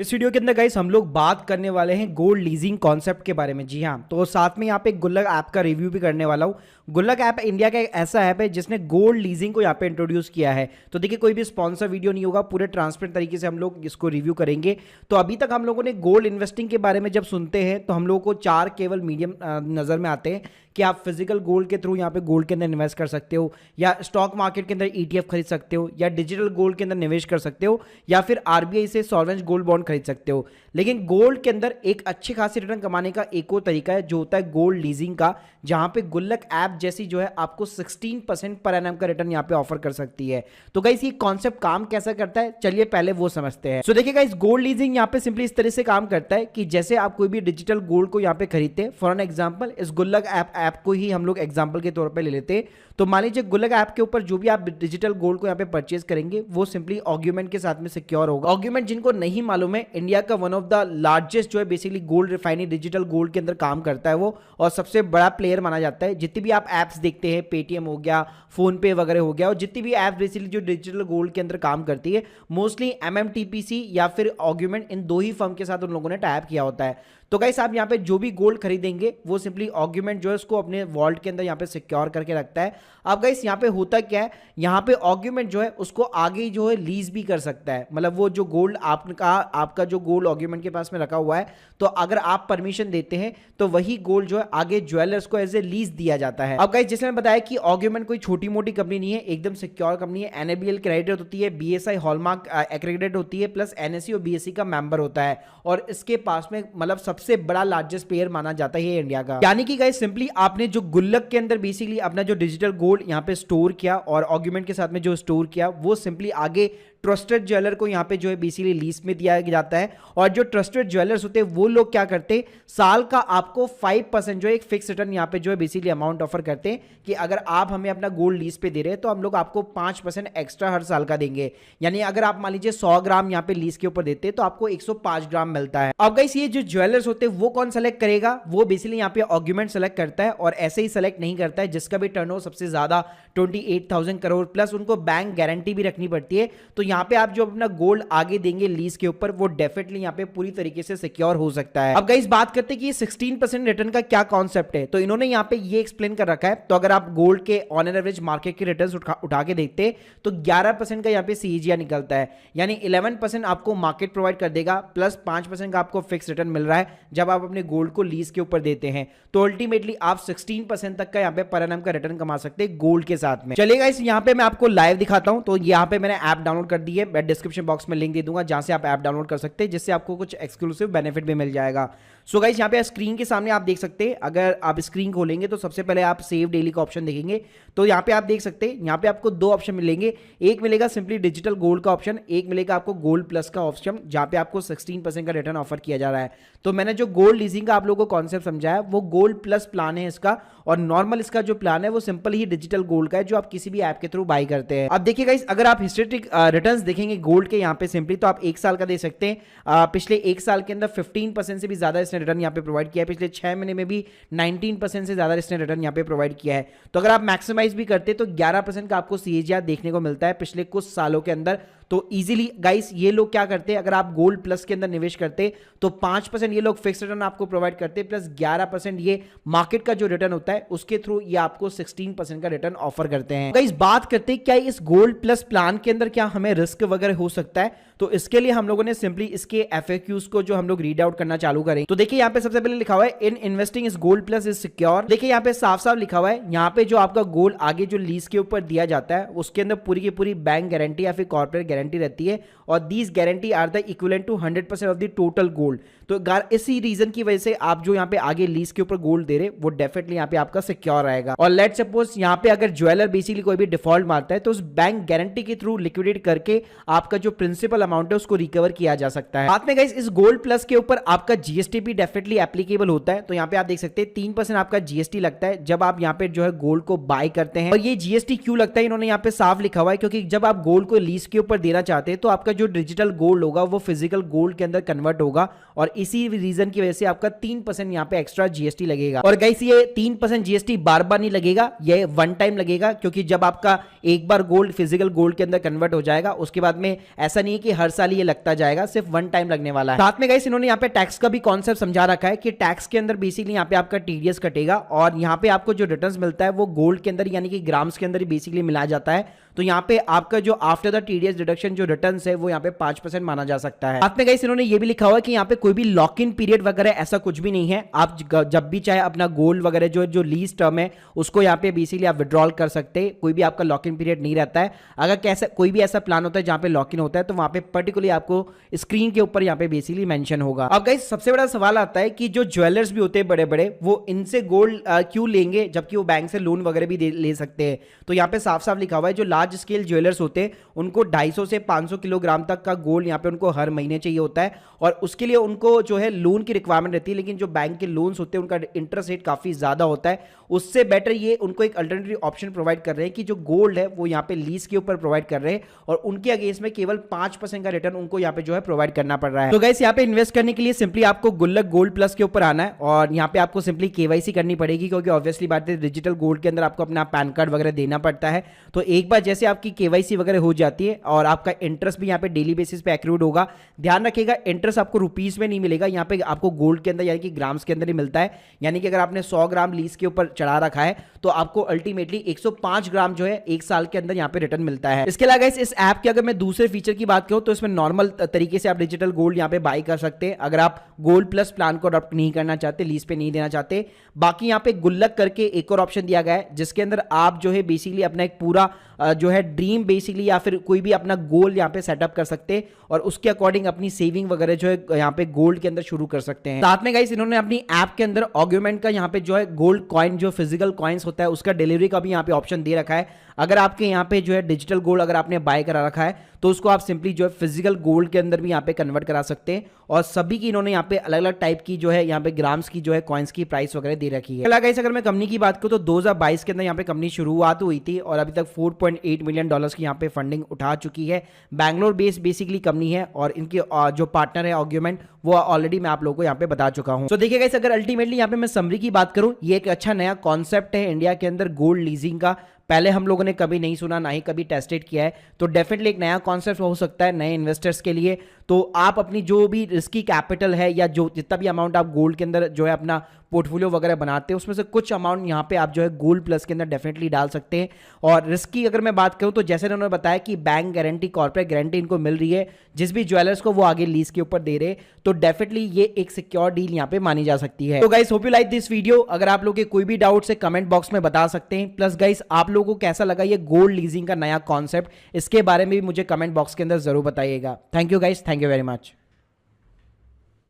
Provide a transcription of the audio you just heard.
इस वीडियो के अंदर गाइस हम लोग बात करने वाले हैं गोल्ड लीजिंग कॉन्सेप्ट के बारे में। जी हाँ, तो साथ में यहाँ पे गुल्लक ऐप का रिव्यू भी करने वाला हूँ। गुल्लक ऐप इंडिया का एक ऐसा ऐप है जिसने गोल्ड लीजिंग को यहाँ पे इंट्रोड्यूस किया है। तो देखिए कोई भी स्पॉन्सर वीडियो नहीं होगा, पूरे ट्रांसपेरेंट तरीके से हम लोग इसको रिव्यू करेंगे। तो अभी तक हम लोगों ने गोल्ड इन्वेस्टिंग के बारे में जब सुनते हैं तो हम लोगों को चार केवल मीडियम नज़र में आते हैं कि आप फिजिकल गोल्ड के थ्रू यहाँ पे गोल्ड के अंदर इन्वेस्ट कर सकते हो, या स्टॉक मार्केट के अंदर ईटीएफ खरीद सकते हो, या डिजिटल गोल्ड के अंदर निवेश कर सकते हो, या फिर आरबीआई से सॉवरेन गोल्ड बॉन्ड खरीद सकते हो। लेकिन गोल्ड के अंदर एक अच्छी खासी रिटर्न कमाने का एक और तरीका है जो होता है गोल्ड लीजिंग का, जहां पे गुल्लक ऐप जैसी जो है आपको 16% पर एनम का रिटर्न यहाँ पे ऑफर कर सकती है। तो गाइस ये कॉन्सेप्ट काम कैसा करता है, चलिए पहले वो समझते हैं। सो देखिए गाइस, गोल्ड लीजिंग यहाँ पे सिंपली इस तरह से काम करता है कि जैसे आप कोई भी डिजिटल गोल्ड को यहाँ पे खरीदते हैं, फॉर एन एग्जाम्पल इस गुल्लक ऐप को ही हम लोग एग्जाम्पल के तौर पर ले लेते हैं। तो मान लीजिए गुल्लक ऐप के ऊपर जो भी आप डिजिटल गोल्ड को यहाँ पे परचेज करेंगे वो सिंपली ऑर्ग्यूमेंट के साथ में सिक्योर होगा। ऑर्ग्यूमेंट जिनको नहीं मालूम है, इंडिया का वन ऑफ द लार्जेस्ट जो है basically gold refinery digital gold के अंदर काम करता है वो, और सबसे बड़ा प्लेयर माना जाता है। जितनी भी आप ऐप्स देखते हैं, पेटीएम हो गया, फोन पे वगैरह हो गया, और जितनी भी ऐप बेसिकली जो डिजिटल गोल्ड के अंदर काम करती है, मोस्टली एमएमटीपीसी या फिर ऑर्ग्यूमेंट, इन दो ही फर्म के साथ उन लोगों ने टाइप किया होता है। तो गाइस आप यहाँ पे जो भी गोल्ड खरीदेंगे वो सिंपली ऑर्ग्यूमेंट जो है उसको अपने वॉल्ट के अंदर यहाँ पे सिक्योर करके रखता है। अब गाइस यहाँ पे होता क्या है, यहाँ पे ऑर्ग्यूमेंट जो है उसको आगे जो है लीज भी कर सकता है। मतलब वो जो गोल्ड आपका जो गोल्ड ऑर्ग्यूमेंट के पास में रखा हुआ है, तो अगर आप परमिशन देते हैं तो वही गोल्ड जो है आगे ज्वेलर्स को एज ए लीज दिया जाता है। अब गाइस जैसे मैंने बताया कि ऑर्ग्यूमेंट कोई छोटी मोटी कंपनी नहीं है, एकदम सिक्योर कंपनी है। एनएबीएल क्रेडिट होती है, बीएसआई हॉलमार्क एक्रेडिटेड होती है, प्लस एनएससी और बीएससी का मेंबर होता है, और इसके पास में मतलब सबसे बड़ा लार्जेस्ट प्लेयर माना जाता है ये इंडिया का। यानी कि गाइस सिंपली आपने जो गुल्लक के अंदर बेसिकली अपना जो डिजिटल गोल्ड यहाँ पे स्टोर किया और आर्गुमेंट के साथ में जो स्टोर किया, वो सिंपली आगे ट्रस्टेड ज्वेलर को यहाँ पे जो है बेसिकली लीज में दिया जाता है। और जो ट्रस्टेड ज्वेलर्स होते हैं वो लोग क्या करते हैं, साल का आपको 5% जो है एक फिक्स रिटर्न यहाँ पे जो है बेसिकली अमाउंट ऑफर करते हैं कि अगर आप हमें अपना गोल्ड लीज पे दे रहे हैं तो हम लोग आपको 5% एक्स्ट्रा हर साल का देंगे। यानी अगर आप मान लीजिए 100 ग्राम यहाँ पे लीज के ऊपर देते हैं तो आपको 105 ग्राम मिलता है। अब गाइस ये जो ज्वेलर्स होते हैं वो कौन सेलेक्ट करेगा, वो बेसिकली यहाँ पे आर्गुमेंट सेलेक्ट करता है, और ऐसे ही सेलेक्ट नहीं करता है जिसका भी टर्नओवर सबसे ज्यादा 28,000 करोड़ प्लस उनको बैंक गारंटी भी रखनी पड़ती है। तो यहाँ पे आप जो अपना गोल्ड आगे देंगे लीज के ऊपर, वो डेफिनेटली यहाँ पे पूरी तरीके से सिक्योर हो सकता है। अब गाइस बात करते हैं कि ये 16% रिटर्न का क्या कॉन्सेप्ट है, तो इन्होंने यहाँ पे ये एक्सप्लेन कर रखा है। तो अगर आप गोल्ड के ऑन एन एवरेज मार्केट के रिटर्न्स उठा के देखते हैं तो 11% का यहाँ पे सीएजीआर निकलता है। यानी 11% आपको मार्केट प्रोवाइड कर देगा, प्लस 5% का आपको फिक्स रिटर्न मिल रहा है जब आप अपने गोल्ड को लीज के ऊपर देते हैं। तो अल्टीमेटली आप 16% तक का यहाँ पे पर एनम का रिटर्न कमा सकते हैं गोल्ड के साथ में। चलिए गाइस यहाँ पे मैं आपको लाइव दिखाता हूं। तो यहाँ पे मैंने ऐप डाउनलोड कर दी है, मैं डिस्क्रिप्शन बॉक्स में लिंक दे दूंगा जहां से आप ऐप डाउनलोड कर सकते हैं, जिससे आपको कुछ एक्सक्लूसिव बेनिफिट भी मिल जाएगा। सो गाइस यहाँ पे स्क्रीन के सामने आप देख सकते हैं, अगर आप स्क्रीन खोलेंगे तो सबसे पहले आप सेव डेली का ऑप्शन देखेंगे। तो यहाँ पे आप देख सकते हैं, यहाँ पे आपको दो ऑप्शन मिलेंगे। एक मिलेगा सिंपली डिजिटल गोल्ड का ऑप्शन, एक मिलेगा आपको गोल्ड प्लस का ऑप्शन, जहाँ पे आपको 16% का रिटर्न ऑफर किया जा रहा है। तो मैंने जो गोल्ड लीजिंग का आप लोगों को कॉन्सेप्ट समझाया वो गोल्ड प्लस प्लान है इसका, और नॉर्मल इसका जो प्लान है वो सिंपल ही डिजिटल गोल्ड का है जो आप किसी भी ऐप के थ्रू बाई करते हैं। अब देखिए गाइस, अगर आप हिस्टोरिक रिटर्न्स देखेंगे गोल्ड के यहाँ पे सिंपली, तो आप एक साल का दे सकते हैं। पिछले एक साल के अंदर 15% से भी ज्यादा इसने रिटर्न यहाँ पे प्रोवाइड किया है। पिछले 6 महीने में भी 19% से ज्यादा इसने रिटर्न यहाँ पे प्रोवाइड किया है। तो अगर आप मैक्सिमाइज भी करते तो 11% का आपको सीएजीआर देखने को मिलता है पिछले कुछ सालों के अंदर। तो इजीली गाइस ये लोग क्या करते हैं, अगर आप गोल्ड प्लस के अंदर निवेश करते तो 5% ये लोग फिक्स रिटर्न आपको प्रोवाइड करते, प्लस 11% ये मार्केट का जो रिटर्न होता है उसके थ्रू ये आपको 16% का रिटर्न ऑफर करते हैं। गाइस बात करते हैं क्या इस गोल्ड प्लस प्लान के अंदर क्या हमें रिस्क वगैरह हो सकता है, तो इसके लिए हम लोगों ने सिंपली इसके एफएक्यूज को जो हम लोग रीड आउट करना चालू करें। तो देखिए यहाँ पे सबसे पहले लिखा हुआ है इन इन्वेस्टिंग इस गोल्ड प्लस इज सिक्योर। देखिए यहाँ पे साफ साफ लिखा हुआ है, यहाँ पे जो आपका गोल्ड आगे जो लीज के ऊपर दिया जाता है उसके अंदर पूरी की पूरी बैंक गारंटी या फिर कॉर्पोरेट गारंटी रहती है, और these guarantee are the equivalent to 100% of the total gold. तो इसी रीजन की वजह से आप जो यहाँ पे आगे लीज के ऊपर गोल्ड दे रहे वो डेफिनेटली यहाँ पे आपका सिक्योर रहेगा। और लेट सपोज यहाँ पे अगर ज्वेलर बेसिकली कोई भी डिफॉल्ट मारता है तो उस बैंक गारंटी के थ्रू लिक्विडेट करके आपका जो प्रिंसिपल अमाउंट है उसको रिकवर किया जा सकता है। साथ में गाइस इस गोल्ड प्लस के ऊपर आपका जीएसटी भी डेफिनेटली एप्लीकेबल होता है। तो यहाँ पे आप देख सकते हैं 3% आपका जीएसटी लगता है जब आप यहाँ पे जो है गोल्ड को बाय करते हैं। और ये जीएसटी क्यों लगता है, इन्होंने यहाँ पे साफ लिखा हुआ है, क्योंकि जब आप गोल्ड को लीज के ऊपर देना चाहते हैं तो आपका जो डिजिटल गोल्ड होगा वो फिजिकल गोल्ड के अंदर कन्वर्ट होगा, और इसी रीजन की वजह से आपका 3% यहाँ पे एक्स्ट्रा जीएसटी लगेगा। और गाइस ये 3% जीएसटी बार बार नहीं लगेगा, ये वन टाइम लगेगा, क्योंकि जब आपका एक बार गोल्ड फिजिकल गोल्ड के अंदर कन्वर्ट हो जाएगा उसके बाद में ऐसा नहीं है कि हर साल ये लगता जाएगा, सिर्फ वन टाइम लगने वाला है। साथ में गाइस इन्होंने यहाँ पे टैक्स का भी कॉन्सेप्ट समझा रखा है कि टैक्स के अंदर बेसिकली यहाँ पे आपका टीडीएस कटेगा और यहाँ पे आपको जो रिटर्न्स मिलता है वो गोल्ड के अंदर यानी कि ग्राम्स के अंदर ही बेसिकली मिला जाता है। तो यहाँ पे आपका जो आफ्टर द टीडीएस डिडक्शन जो रिटर्न्स है वो यहाँ पे 5% माना जा सकता है। साथ में गाइस इन्होंने ये भी लिखा हुआ है कि यहाँ पे कोई भी लॉक इन पीरियड वगैरह ऐसा कुछ भी नहीं है। आप जब भी चाहे अपना गोल्ड वगैरह जो लीज टर्म है उसको यहाँ पे बेसिकली आप विड्रॉल कर सकते हैं, कोई भी आपका लॉक इन पीरियड नहीं रहता है। अगर कैसा कोई भी ऐसा प्लान होता है जहाँ पे लॉक इन होता है तो वहाँ पे पर्टिकुलरली आपको स्क्रीन के ऊपर यहाँ पे बेसिकली मेंशन होगा। अब गाइस सबसे बड़ा सवाल आता है कि जो ज्वेलर्स भी होते हैं बड़े बड़े वो इनसे गोल्ड क्यों लेंगे जबकि वो बैंक से लोन वगैरह भी ले सकते हैं। तो यहाँ पे साफ साफ लिखा हुआ है जो लार्ज स्केल ज्वेलर्स होते हैं उनको 250 से 500 किलोग्राम तक का गोल्ड यहाँ पे उनको हर महीने चाहिए होता है और उसके लिए उनको जो है लोन की रिक्वायरमेंट रहती है। लेकिन जो बैंक के लोन्स होते हैं उनका इंटरेस्ट रेट काफी ज्यादा होता है, उससे बेटर ये उनको एक अल्टरनेटिव ऑप्शन प्रोवाइड कर रहे हैं कि जो गोल्ड है वो यहाँ पे लीज के ऊपर प्रोवाइड कर रहे हैं और उनके अगेंस्ट में केवल 5% का रिटर्न उनको यहाँ पे जो है प्रोवाइड करना पड़ रहा है। तो गाइस यहाँ पे इन्वेस्ट करने के लिए सिंपली आपको गुल्लक गोल्ड प्लस के ऊपर आना है और यहाँ पे आपको सिंपली केवाईसी करनी पड़ेगी क्योंकि ऑब्वियसली बात है डिजिटल गोल्ड के अंदर आपको अपना पैन कार्ड वगैरह देना पड़ता है। तो एक बार जैसे आपकी केवाईसी वगैरह हो जाती है और आपका इंटरेस्ट भी यहाँ पे डेली बेसिस पे एक्रूड होगा, ध्यान रखिएगा इंटरेस्ट आपको रुपीस में नहीं मिलेगा, यहाँ पे आपको गोल्ड के अंदर यानी कि ग्राम्स के अंदर ही मिलता है। यानी कि अगर आपने 100 ग्राम लीज के ऊपर चढ़ा रखा है तो आपको अल्टीमेटली 105 ग्राम जो है एक साल के अंदर यहाँ पे रिटर्न मिलता है। इसके अलावा इस ऐप के अगर मैं दूसरे फीचर की बात करूं तो इसमें नॉर्मल तरीके से आप डिजिटल गोल्ड यहाँ पे बाई कर सकते हैं अगर आप गोल्ड प्लस प्लान को अडॉप्ट नहीं करना चाहते, लीज पे नहीं देना चाहते। बाकी यहाँ पे गुल्लक करके एक और ऑप्शन दिया गया है जिसके अंदर आप जो है बेसिकली अपना एक पूरा जो है ड्रीम बेसिकली या फिर कोई भी अपना गोल यहाँ पे सेटअप कर सकते हैं और उसके अकॉर्डिंग अपनी सेविंग वगैरह जो है यहाँ पे गोल्ड के अंदर शुरू कर सकते हैं। साथ में गाइस इन्होंने अपनी ऐप के अंदर ऑग्यूमेंट का यहाँ पे जो है गोल्ड कॉइन जो फिजिकल कॉइन्स होता है उसका डिलीवरी का भी यहाँ पे ऑप्शन दे रखा है। अगर आपके यहाँ पे जो है डिजिटल गोल्ड अगर आपने बाय करा रखा है तो उसको आप सिंपली जो है फिजिकल गोल्ड के अंदर भी यहाँ पे कन्वर्ट करा सकते हैं और सभी की इन्होंने यहाँ पे अलग अलग टाइप की जो है यहाँ पे ग्राम्स की जो है कॉइन्स की प्राइस वगैरह दे रखी है। गाइस अगर मैं कंपनी की बात करूँ तो 2022 के अंदर यहाँ पे कंपनी शुरुआत हुई थी और अभी तक $4.8 मिलियन की यहाँ पे फंडिंग उठा चुकी है। बैंगलोर बेस्ड बेसिकली कंपनी है और इनकी जो पार्टनर है ऑग्यूमेंट वो ऑलरेडी मैं आप लोगों को यहाँ पे बता चुका हूँ। तो देखिए गाइस अगर अल्टीमेटली यहाँ पे मैं समरी की बात करूँ ये एक अच्छा नया कॉन्सेप्ट है इंडिया के अंदर गोल्ड लीजिंग का, पहले हम लोगों ने कभी नहीं सुना ना ही कभी टेस्टेड किया है। तो डेफिनेटली एक नया कॉन्सेप्ट हो सकता है नए इन्वेस्टर्स के लिए। तो आप अपनी जो भी रिस्की कैपिटल है या जो जितना भी अमाउंट आप गोल्ड के अंदर जो है अपना पोर्टफोलियो वगैरह बनाते हैं उसमें से कुछ अमाउंट यहाँ पे आप जो है गोल्ड प्लस के अंदर डेफिनेटली डाल सकते हैं। और रिस्की अगर मैं बात करूँ तो जैसे उन्होंने बताया कि बैंक गारंटी कॉर्पोरेट गारंटी इनको मिल रही है जिस भी ज्वेलर्स को वो आगे लीज के ऊपर दे रहे, तो डेफिनेटली ये एक सिक्योर डील यहाँ पे मानी जा सकती है। तो guys hope you like this video. अगर आप लोग के कोई भी डाउट है कमेंट बॉक्स में बता सकते हैं। प्लस गाइस आप लोगों को कैसा लगा ये गोल्ड लीजिंग का नया कॉन्सेप्ट, इसके बारे में भी मुझे कमेंट बॉक्स के अंदर जरूर बताइएगा। Thank you guys, thank you very much.